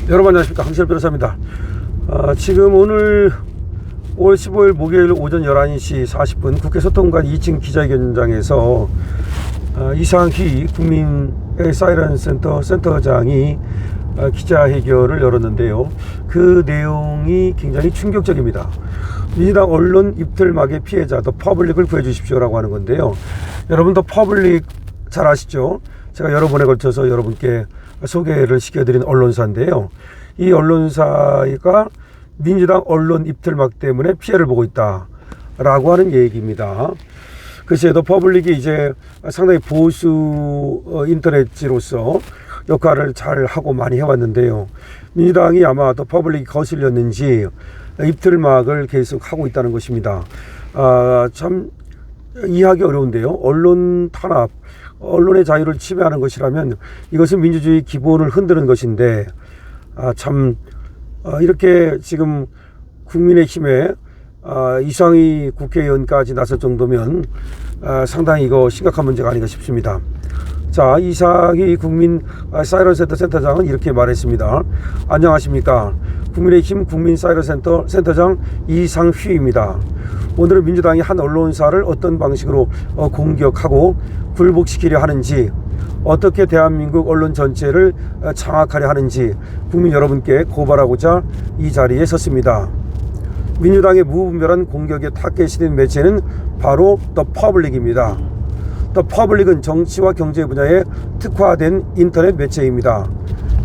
여러분 안녕하십니까, 황시열 변호사입니다. 지금 오늘 5월 15일 목요일 오전 11시 40분 국회 소통관 2층 기자회견장에서 이상희 국민의 사이렌 센터 센터장이 기자회견을 열었는데요. 그 내용이 굉장히 충격적입니다. 민주당 언론 입틀막의 피해자 더 퍼블릭을 구해주십시오라고 하는 건데요. 여러분 더 퍼블릭 잘 아시죠? 제가 여러 번에 걸쳐서 여러분께 소개를 시켜드린 언론사인데요. 이 언론사가 민주당 언론 입틀막 때문에 피해를 보고 있다라고 하는 얘기입니다. 글쎄요, 더 퍼블릭이 이제 상당히 보수 인터넷지로서 역할을 잘 하고 많이 해왔는데요. 민주당이 아마 더 퍼블릭이 거슬렸는지 입틀막을 계속 하고 있다는 것입니다. 참 이해하기 어려운데요. 언론 탄압, 언론의 자유를 침해하는 것이라면 이것은 민주주의 기본을 흔드는 것인데 이렇게 지금 국민의힘에 이상희 국회의원까지 나설 정도면 상당히 이거 심각한 문제가 아닌가 싶습니다. 자, 이상희 국민 사이렌 센터 센터장은 이렇게 말했습니다. 안녕하십니까, 국민의힘 국민 사이렌 센터 센터장 이상휘입니다. 오늘은 민주당이 한 언론사를 어떤 방식으로 공격하고 굴복시키려 하는지, 어떻게 대한민국 언론 전체를 장악하려 하는지 국민 여러분께 고발하고자 이 자리에 섰습니다. 민주당의 무분별한 공격에 타겟이 매체는 바로 더 퍼블릭입니다. 더 퍼블릭은 정치와 경제 분야에 특화된 인터넷 매체입니다.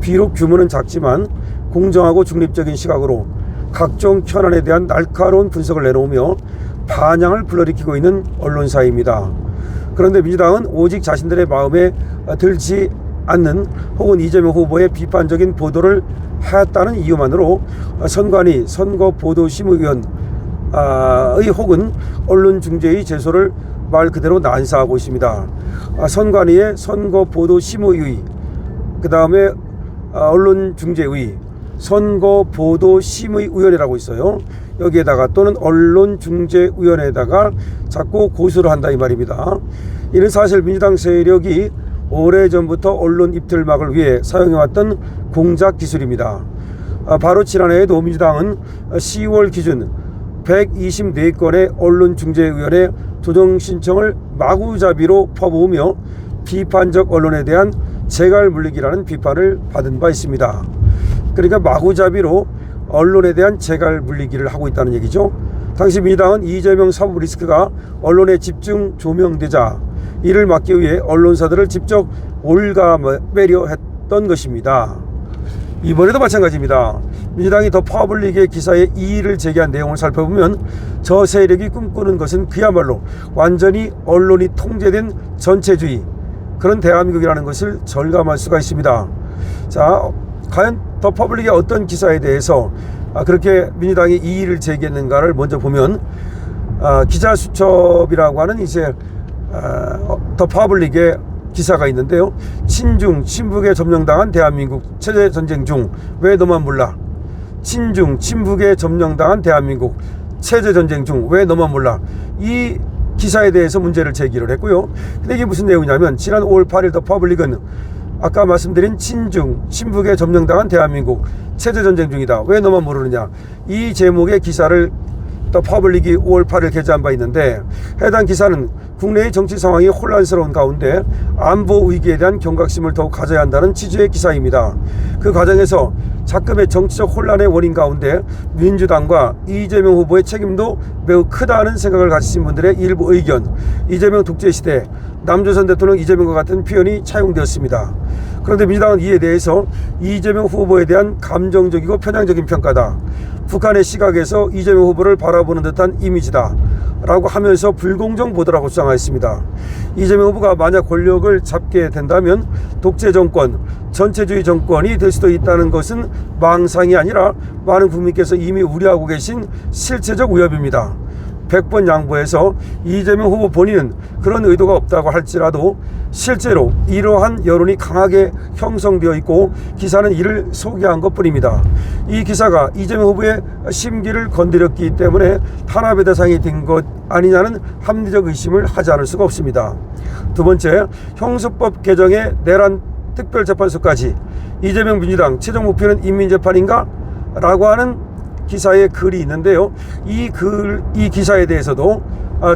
비록 규모는 작지만 공정하고 중립적인 시각으로 각종 현안에 대한 날카로운 분석을 내놓으며 반향을 불러일으키고 있는 언론사입니다. 그런데 민주당은 오직 자신들의 마음에 들지 않는 혹은 이재명 후보의 비판적인 보도를 하였다는 이유만으로 선관위 선거보도심의위원의 혹은 언론중재위 제소를 말 그대로 난사하고 있습니다. 선관위의 선거보도심의위, 그 다음에 언론중재위, 선거보도심의위원회라고 있어요. 여기에다가 또는 언론중재위원회에다가 자꾸 고소를 한다 이 말입니다. 이는 사실 민주당 세력이 오래전부터 언론 입틀막을 위해 사용해왔던 공작 기술입니다. 바로 지난해에도 민주당은 10월 기준 124건의 언론중재위원회 조정 신청을 마구잡이로 퍼부으며 비판적 언론에 대한 재갈 물리기라는 비판을 받은 바 있습니다. 그러니까 마구잡이로 언론에 대한 재갈 물리기를 하고 있다는 얘기죠. 당시 민주당은 이재명 사법 리스크가 언론에 집중 조명되자 이를 막기 위해 언론사들을 직접 올가매려 했던 것입니다. 이번에도 마찬가지입니다. 민주당이 더 퍼블릭의 기사에 이의를 제기한 내용을 살펴보면 저 세력이 꿈꾸는 것은 그야말로 완전히 언론이 통제된 전체주의, 그런 대한민국이라는 것을 절감할 수가 있습니다. 자, 과연 더 퍼블릭의 어떤 기사에 대해서 그렇게 민주당이 이의를 제기했는가를 먼저 보면 기자수첩이라고 하는 이제 더 퍼블릭의 기사가 있는데요. 친중 친북에 점령당한 대한민국 체제전쟁 중 왜 너만 몰라. 친중 친북에 점령당한 대한민국 체제전쟁 중 왜 너만 몰라. 이 기사에 대해서 문제를 제기를 했고요. 근데 이게 무슨 내용이냐면 지난 5월 8일 더 퍼블릭은 아까 말씀드린 친중 친북에 점령당한 대한민국 체제전쟁 중이다, 왜 너만 모르느냐, 이 제목의 기사를 더 퍼블릭이 5월 8일 게재한 바 있는데, 해당 기사는 국내의 정치 상황이 혼란스러운 가운데 안보 위기에 대한 경각심을 더욱 가져야 한다는 취지의 기사입니다. 그 과정에서 작금의 정치적 혼란의 원인 가운데 민주당과 이재명 후보의 책임도 매우 크다는 생각을 가지신 분들의 일부 의견, 이재명 독재시대, 남조선 대통령 이재명과 같은 표현이 차용되었습니다. 그런데 민주당은 이에 대해서 이재명 후보에 대한 감정적이고 편향적인 평가다, 북한의 시각에서 이재명 후보를 바라보는 듯한 이미지다 라고 하면서 불공정 보도라고 주장하였습니다. 이재명 후보가 만약 권력을 잡게 된다면 독재 정권, 전체주의 정권이 될 수도 있다는 것은 망상이 아니라 많은 국민께서 이미 우려하고 계신 실체적 위협입니다. 100번 양보해서 이재명 후보 본인은 그런 의도가 없다고 할지라도 실제로 이러한 여론이 강하게 형성되어 있고 기사는 이를 소개한 것뿐입니다. 이 기사가 이재명 후보의 심기를 건드렸기 때문에 탄압의 대상이 된 것 아니냐는 합리적 의심을 하지 않을 수가 없습니다. 두 번째, 형사법 개정의 내란 특별재판소까지 이재명 민주당 최종 목표는 인민재판인가? 라고 하는 기사의 글이 있는데요. 이 기사에 대해서도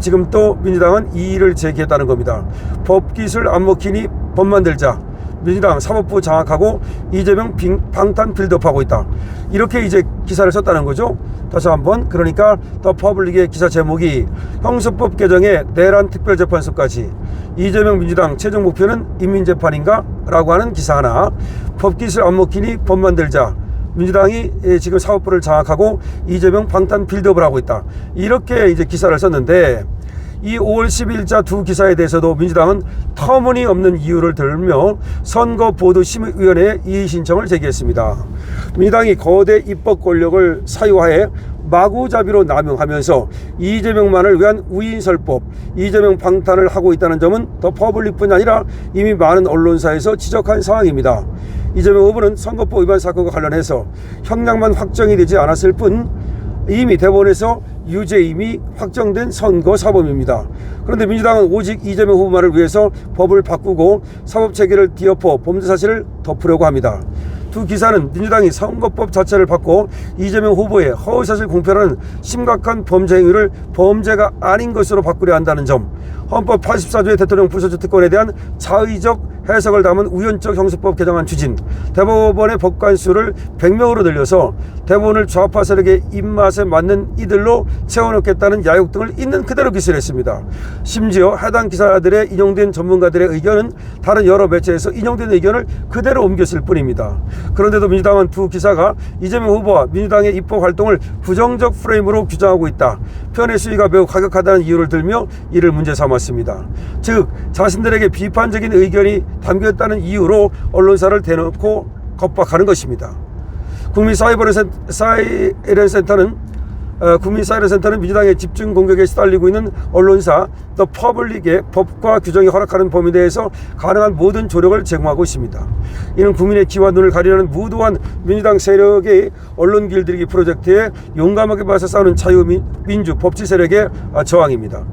지금 또 민주당은 이의를 제기했다는 겁니다. 법기술 안 먹히니 법 만들자. 민주당 사법부 장악하고 이재명 방탄 빌드업하고 있다. 이렇게 이제 기사를 썼다는 거죠. 다시 한번, 그러니까 더 퍼블릭의 기사 제목이 형사법 개정에 내란 특별재판소까지 이재명 민주당 최종 목표는 인민재판인가? 라고 하는 기사 하나, 법기술 안 먹히니 법 만들자. 민주당이 지금 사법부를 장악하고 이재명 방탄 빌드업을 하고 있다. 이렇게 이제 기사를 썼는데, 이 5월 10일자 두 기사에 대해서도 민주당은 터무니없는 이유를 들며 선거보도심의위원회에 이의 신청을 제기했습니다. 민주당이 거대 입법 권력을 사유하에 마구잡이로 남용하면서 이재명만을 위한 우인설법, 이재명 방탄을 하고 있다는 점은 더 퍼블릭뿐 아니라 이미 많은 언론사에서 지적한 상황입니다. 이재명 후보는 선거법 위반 사건과 관련해서 형량만 확정이 되지 않았을 뿐 이미 대법원에서 유죄임이 확정된 선거사범입니다. 그런데 민주당은 오직 이재명 후보만을 위해서 법을 바꾸고 사법체계를 뒤엎어 범죄 사실을 덮으려고 합니다. 두 기사는 민주당이 선거법 자체를 바꿔 이재명 후보의 허위사실 공표라는 심각한 범죄 행위를 범죄가 아닌 것으로 바꾸려 한다는 점, 헌법 84조의 대통령 불소추 특권에 대한 자의적 해석을 담은 우연적 형사법 개정안 추진, 대법원의 법관수를 100명으로 늘려서 대법원을 좌파 세력의 입맛에 맞는 이들로 채워넣겠다는 야욕 등을 있는 그대로 기술했습니다. 심지어 해당 기사들의 인용된 전문가들의 의견은 다른 여러 매체에서 인용된 의견을 그대로 옮겼을 뿐입니다. 그런데도 민주당은 두 기사가 이재명 후보와 민주당의 입법 활동을 부정적 프레임으로 규정하고 있다, 표현의 수위가 매우 가격하다는 이유를 들며 이를 문제 삼았습니다. 즉 자신들에게 비판적인 의견이 담겼다는 이유로 언론사를 대놓고 겁박하는 것입니다. 국민사이렌센터는 민주당의 집중 공격에 시달리고 있는 언론사 더 퍼블릭의 법과 규정이 허락하는 범위 내에서 가능한 모든 조력을 제공하고 있습니다. 이는 국민의 귀와 눈을 가리려는 무도한 민주당 세력의 언론 길들이기 프로젝트에 용감하게 맞서 싸우는 자유민주 법치 세력의 저항입니다.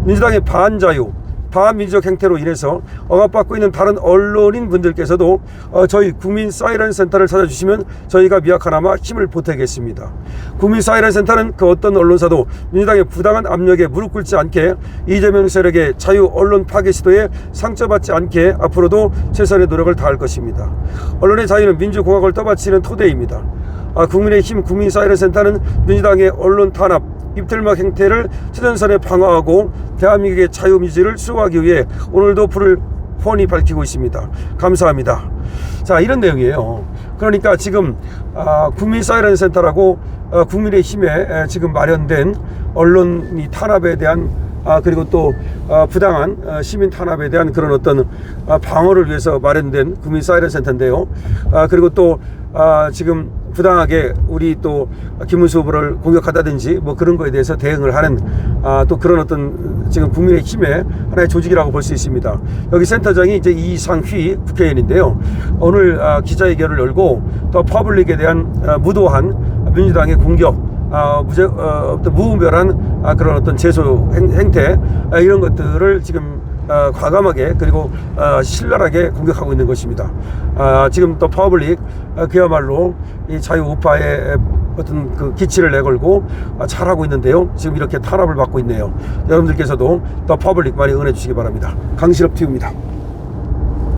민주당의 반자유, 반민주적 행태로 인해서 억압받고 있는 다른 언론인 분들께서도 저희 국민 사이렌 센터를 찾아주시면 저희가 미약하나마 힘을 보태겠습니다. 국민 사이렌 센터는 그 어떤 언론사도 민주당의 부당한 압력에 무릎 꿇지 않게, 이재명 세력의 자유 언론 파괴 시도에 상처받지 않게 앞으로도 최선의 노력을 다할 것입니다. 언론의 자유는 민주공화국을 떠받치는 토대입니다. 국민의힘 국민 사이렌 센터는 민주당의 언론 탄압, 입틀막 행태를 최전선에 방어하고 대한민국의 자유민주를 수호하기 위해 오늘도 불을 훤히 밝히고 있습니다. 감사합니다. 자, 이런 내용이에요. 그러니까 지금 국민 사이렌 센터라고 국민의힘에 지금 마련된 언론이 탄압에 대한 그리고 또 부당한 시민 탄압에 대한 그런 어떤 방어를 위해서 마련된 국민 사이렌 센터인데요. 그리고 또 지금 부당하게 우리 또 김문수 후보를 공격하다든지 뭐 그런 거에 대해서 대응을 하는 또 그런 어떤 지금 국민의힘의 하나의 조직이라고 볼 수 있습니다. 여기 센터장이 이제 이상휘 국회의원인데요. 오늘 기자회견을 열고 또 퍼블릭에 대한 무도한 민주당의 공격, 어떤 무분별한 그런 어떤 제소 행태, 이런 것들을 지금 과감하게 그리고 신랄하게 공격하고 있는 것입니다. 지금 또 퍼블릭 그야말로 이 자유 우파의 어떤 그 기치를 내걸고 잘하고 있는데요. 지금 이렇게 탄압을 받고 있네요. 여러분들께서도 더 퍼블릭 많이 응원해 주시기 바랍니다. 강실업 TV입니다.